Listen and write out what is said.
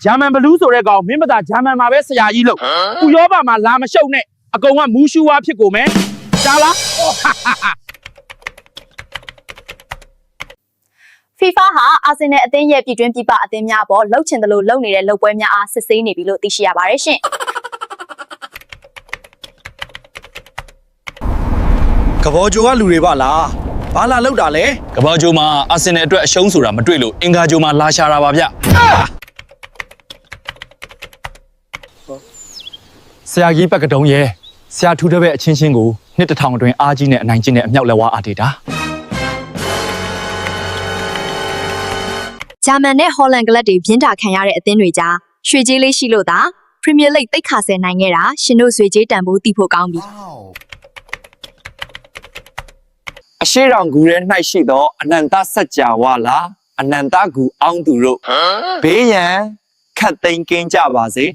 ဂျာမန်ဘလူးဆိုတဲ့ကောင်မင်းမသာဂျာမန်မှာပဲဆရာကြီးလို့ဥရောပမှာလာမရှုပ်နဲ့အကောင်ကမူးရှူဝါဖြစ်ကုန်မယ်ကြားလား FIFA ဟာအာဆင်နယ်အသင်းရဲ့ပြည်တွင်းပြည်ပအသင်းများအပေါ်လှုပ်ချင်တယ်လို့လုပ်နေတဲ့လုပ်ပွဲများအားစစ်ဆေးနေပြီလို့သိရှိရပါတယ်ရှင် ကဘောဂျိုကလူတွေပါလားဘာလာလောက်တာလဲ ကဘာဂျိုမှာအာဆင်နယ်အတွက်အရှုံးဆိုတာမတွေ့လို့အင်္ဂါဂျိုမှာလာရှာတာပါဗျဆရာကြီးပက်ကတုံးရဲ့ဆရာထူတဲ့ဘက်အချင်းချင်းကိုနှစ်တစ်ထောင်အတွင်းအားကြီးနဲ့အနိုင်ကျင့်တဲ့အမြောက်လက်ဝါးအားဒေတာ ဂျာမန်နဲ့ဟော်လန်ကလပ်တွေပြင်းတာခံရတဲ့အသင်းတွေကြားရွှေကြေးလေးရှိလို့သာပရီးမီးယားလိဂ်တိတ်ခါဆယ်နိုင်ခဲ့တာရှင်တို့ရွှေကြေးတန်ဖိုးသိဖို့ကောင်းပြီ အရှိတောင်ကူရဲ၌ရှိသောအနန္တစัจ java လာအနန္တကူအောင်သူတို့ဘေးရန်ခတ်သိမ်းကင်းကြပါစေ